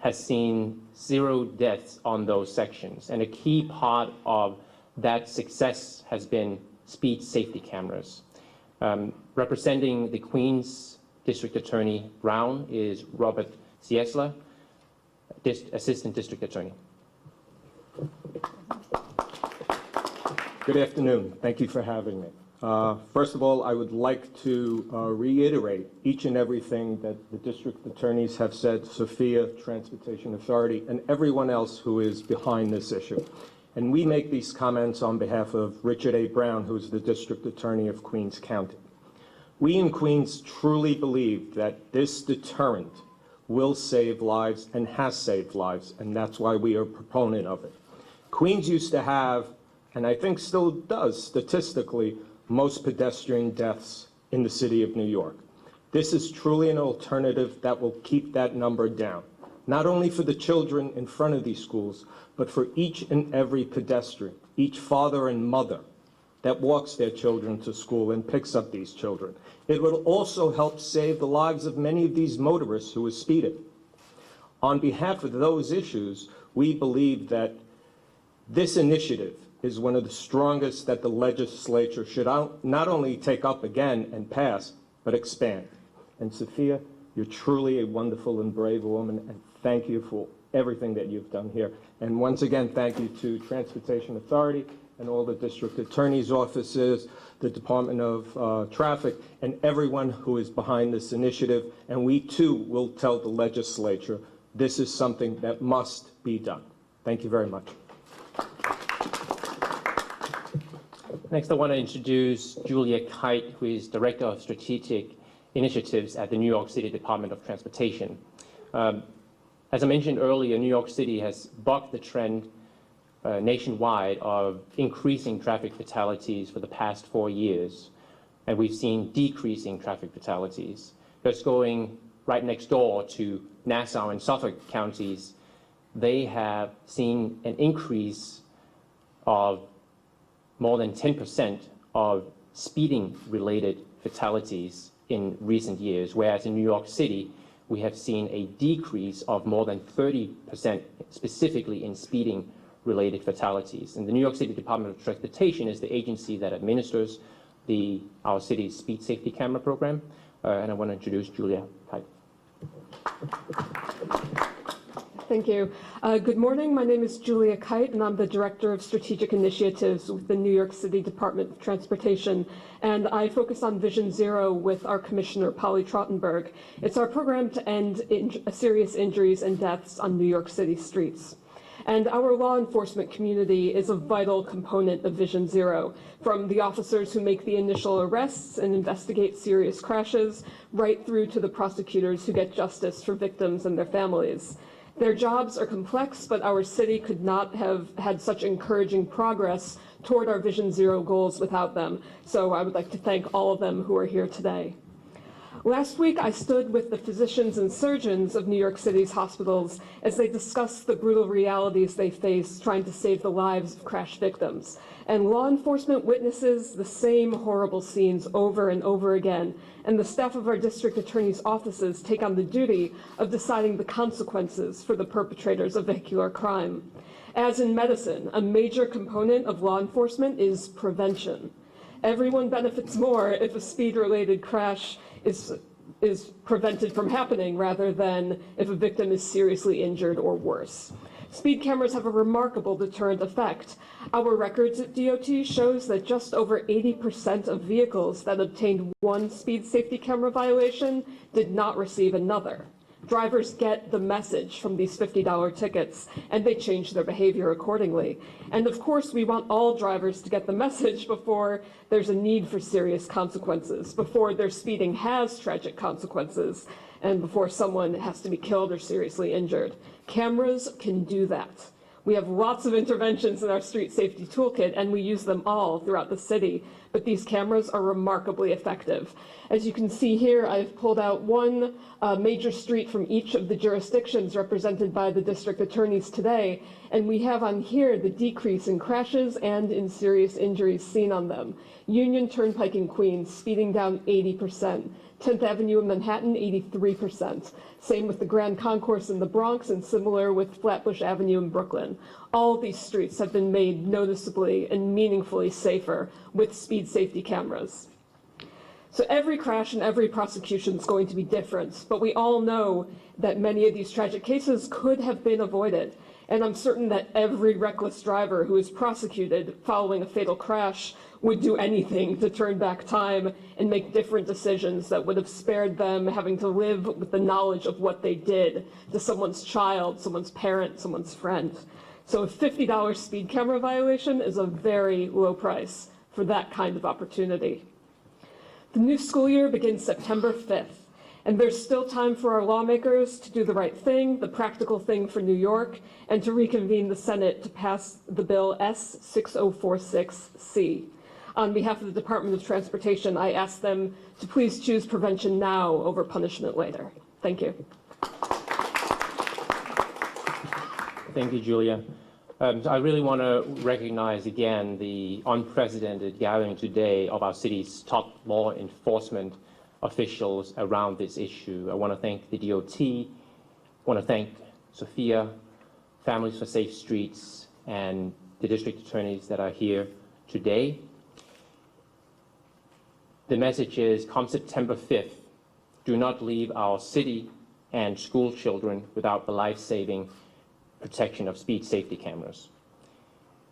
has seen 0 deaths on those sections. And a key part of that success has been speed safety cameras. Representing the Queens District Attorney Brown is Robert Ciesla, Assistant District Attorney. Good afternoon. Thank you for having me. First of all, I would like to reiterate each and everything that the district attorneys have said, Sophia, Transportation Authority, and everyone else who is behind this issue. And we make these comments on behalf of Richard A. Brown, who is the district attorney of Queens County. We in Queens truly believe that this deterrent will save lives and has saved lives, and that's why we are a proponent of it. Queens used to have, and I think still does statistically, most pedestrian deaths in the city of New York. This is truly an alternative that will keep that number down, not only for the children in front of these schools, but for each and every pedestrian, each father and mother that walks their children to school and picks up these children. It will also help save the lives of many of these motorists who are speeding. On behalf of those issues, we believe that this initiative is one of the strongest that the legislature should not only take up again and pass, but expand. And Sophia, you're truly a wonderful and brave woman, and thank you for everything that you've done here. And once again, thank you to Transportation Authority and all the district attorney's offices, the Department of Traffic, and everyone who is behind this initiative. And we too will tell the legislature this is something that must be done. Thank you very much. Next, I want to introduce Julia Kite, who is Director of Strategic Initiatives at the New York City Department of Transportation. As I mentioned earlier, New York City has bucked the trend nationwide of increasing traffic fatalities for the past 4 years, and we've seen decreasing traffic fatalities. Just going right next door to Nassau and Suffolk counties, they have seen an increase of more than 10% of speeding-related fatalities in recent years, whereas in New York City, we have seen a decrease of more than 30% specifically in speeding-related fatalities. And the New York City Department of Transportation is the agency that administers our city's speed safety camera program. And I want to introduce Julia Kite. Thank you. Good morning. My name is Julia Kite, and I'm the Director of Strategic Initiatives with the New York City Department of Transportation. And I focus on Vision Zero with our Commissioner, Polly Trottenberg. It's our program to end serious injuries and deaths on New York City streets. And our law enforcement community is a vital component of Vision Zero, from the officers who make the initial arrests and investigate serious crashes, right through to the prosecutors who get justice for victims and their families. Their jobs are complex, but our city could not have had such encouraging progress toward our Vision Zero goals without them. So I would like to thank all of them who are here today. Last week, I stood with the physicians and surgeons of New York City's hospitals as they discussed the brutal realities they face trying to save the lives of crash victims. And law enforcement witnesses the same horrible scenes over and over again. And the staff of our district attorney's offices take on the duty of deciding the consequences for the perpetrators of vehicular crime. As in medicine, a major component of law enforcement is prevention. Everyone benefits more if a speed-related crash is prevented from happening rather than if a victim is seriously injured or worse. Speed cameras have a remarkable deterrent effect. Our records at DOT shows that just over 80% of vehicles that obtained one speed safety camera violation did not receive another. Drivers get the message from these $50 tickets, and they change their behavior accordingly. And of course, we want all drivers to get the message before there's a need for serious consequences, before their speeding has tragic consequences, and before someone has to be killed or seriously injured. Cameras can do that. We have lots of interventions in our street safety toolkit, and we use them all throughout the city. but these cameras are remarkably effective. As you can see here, I've pulled out one major street from each of the jurisdictions represented by the district attorneys today, and we have on here the decrease in crashes and in serious injuries seen on them. Union Turnpike in Queens, speeding down 80%. 10th Avenue in Manhattan, 83%. Same with the Grand Concourse in the Bronx, and similar with Flatbush Avenue in Brooklyn. All of these streets have been made noticeably and meaningfully safer with speed safety cameras. So every crash and every prosecution is going to be different, but we all know that many of these tragic cases could have been avoided. And I'm certain that every reckless driver who is prosecuted following a fatal crash would do anything to turn back time and make different decisions that would have spared them having to live with the knowledge of what they did to someone's child, someone's parent, someone's friend. So a $50 speed camera violation is a very low price for that kind of opportunity. The new school year begins September 5th. And there's still time for our lawmakers to do the right thing, the practical thing for New York, and to reconvene the Senate to pass the bill S6046C. On behalf of the Department of Transportation, I ask them to please choose prevention now over punishment later. Thank you. Thank you, Julia. I really want to recognize again the unprecedented gathering today of our city's top law enforcement officials around this issue. I want to thank the DOT, I want to thank Sophia, Families for Safe Streets, and the district attorneys that are here today. The message is, come September 5th, do not leave our city and school children without the life-saving protection of speed safety cameras.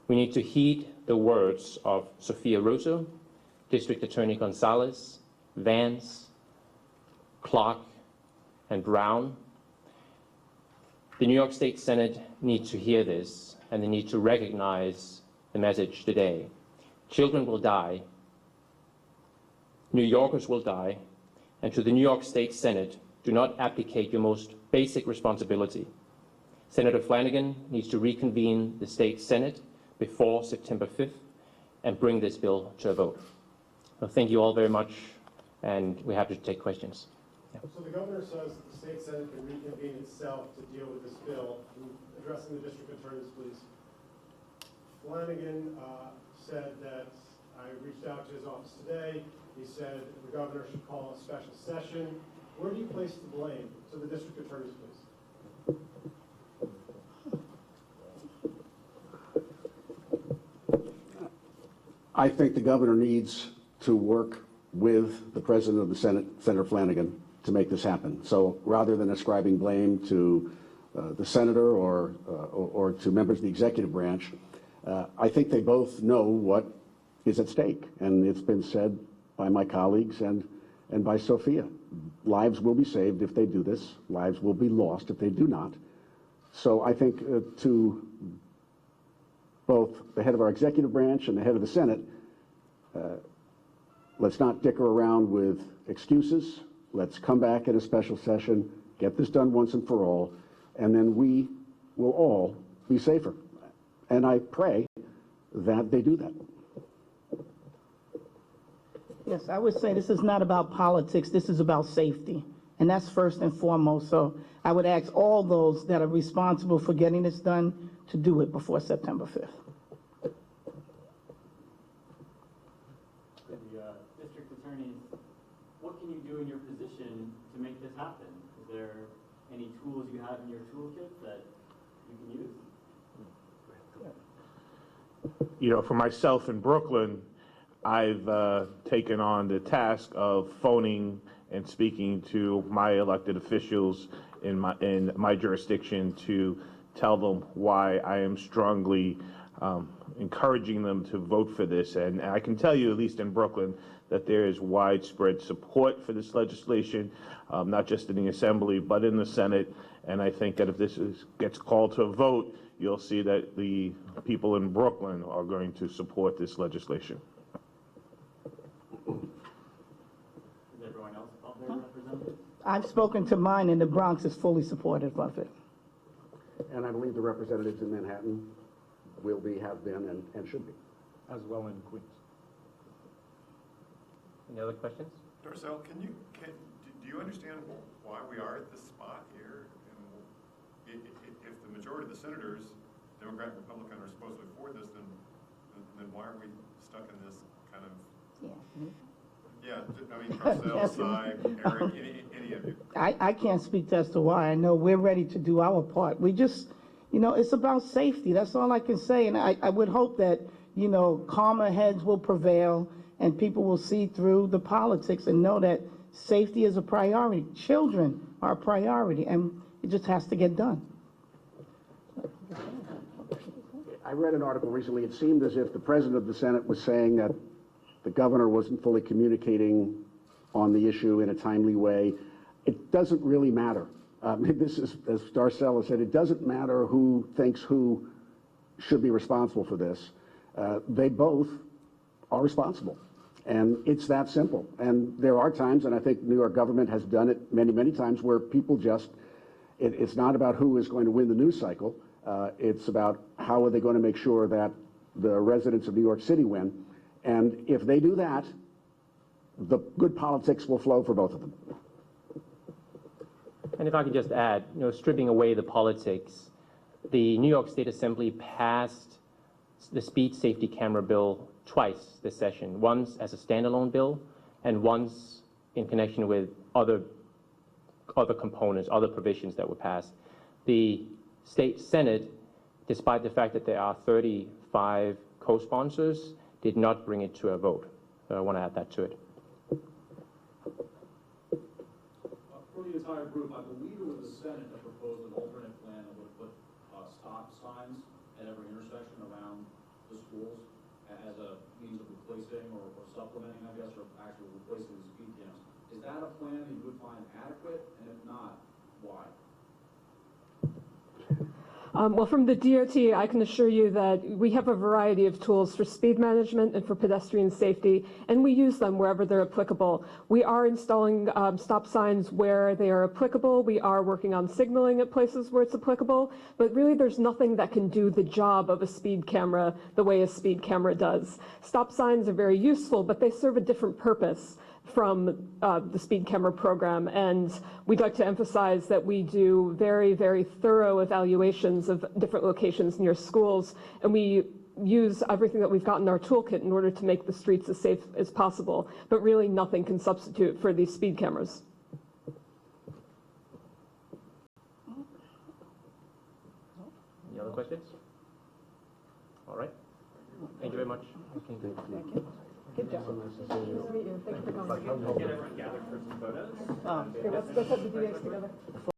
We need to heed the words of Sophia Russo, District Attorney Gonzalez, Vance, Clark, and Brown. The New York State Senate needs to hear this, and they need to recognize the message today. Children will die, New Yorkers will die, and to the New York State Senate, do not abdicate your most basic responsibility. Senator Flanagan needs to reconvene the state Senate before September 5th and bring this bill to a vote. So thank you all very much, and we're happy to take questions. Yeah. So the governor says that the state Senate can reconvene itself to deal with this bill. Addressing the district attorneys, please. Flanagan said that I reached out to his office today. He said the governor should call a special session. Where do you place the blame? To the district attorneys, please. I think the governor needs to work with the president of the Senate, Senator Flanagan, to make this happen. So rather than ascribing blame to the senator or to members of the executive branch, I think they both know what is at stake. And it's been said by my colleagues and by Sophia. Lives will be saved if they do this. Lives will be lost if they do not. So I think to both the head of our executive branch and the head of the Senate, let's not dicker around with excuses. Let's come back at a special session, get this done once and for all, and then we will all be safer. And I pray that they do that. Yes, I would say this is not about politics, this is about safety, and that's first and foremost. So I would ask all those that are responsible for getting this done to do it before September 5th. The district attorneys, what can you do in your position to make this happen? Is there any tools you have in your toolkit that you can use? You know, for myself in Brooklyn, I've taken on the task of phoning and speaking to my elected officials in my jurisdiction to tell them why I am strongly encouraging them to vote for this. And I can tell you, at least in Brooklyn, that there is widespread support for this legislation, not just in the Assembly, but in the Senate. And I think that if this gets called to a vote, you'll see that the people in Brooklyn are going to support this legislation. Is everyone else out there represented? I've spoken to mine, and the Bronx is fully supportive of it. And I believe the representatives in Manhattan will be, have been, and should be. As well in Queens. Any other questions? Darcel, do you understand why we are at this spot here? And if the majority of the senators, Democrat and Republican, are supposedly for this, then why are we stuck in this kind of? Yeah, I mean, Darcel, Cy, Eric, any of you. I can't speak as to why. I know we're ready to do our part. We just, it's about safety. That's all I can say. And I would hope that, calmer heads will prevail and people will see through the politics and know that safety is a priority. Children are a priority, and it just has to get done. I read an article recently. It seemed as if the president of the Senate was saying that the governor wasn't fully communicating on the issue in a timely way. It doesn't really matter. This is, as Darcel has said, it doesn't matter who thinks who should be responsible for this. They both are responsible. And it's that simple. And there are times, and I think New York government has done it many, many times, where people just, it's not about who is going to win the news cycle. It's about how are they going to make sure that the residents of New York City win. And if they do that, the good politics will flow for both of them. And if I could just add, stripping away the politics, the New York State Assembly passed the speed safety camera bill twice this session, once as a standalone bill and once in connection with other components, other provisions that were passed. The state Senate, despite the fact that there are 35 co-sponsors, did not bring it to a vote. So I want to add that to it. For the entire group, I believe it was the Senate that proposed an alternate plan that would put stop signs at every intersection around the schools as a means of replacing or supplementing, I guess, or actually replacing the speed cams. Is that a plan that you would find adequate? And if not, why? Well, from the DOT, I can assure you that we have a variety of tools for speed management and for pedestrian safety, and we use them wherever they're applicable. We are installing stop signs where they are applicable. We are working on signaling at places where it's applicable, but really there's nothing that can do the job of a speed camera the way a speed camera does. Stop signs are very useful, but they serve a different purpose from the speed camera program, and we'd like to emphasize that we do very, very thorough evaluations of different locations near schools, and we use everything that we've got in our toolkit in order to make the streets as safe as possible, but really nothing can substitute for these speed cameras. Any other questions? All right. Thank you very much. Good job. Nice to meet you. Thank you for coming. Get everyone gathered for some photos. Okay, let's have the DAs together.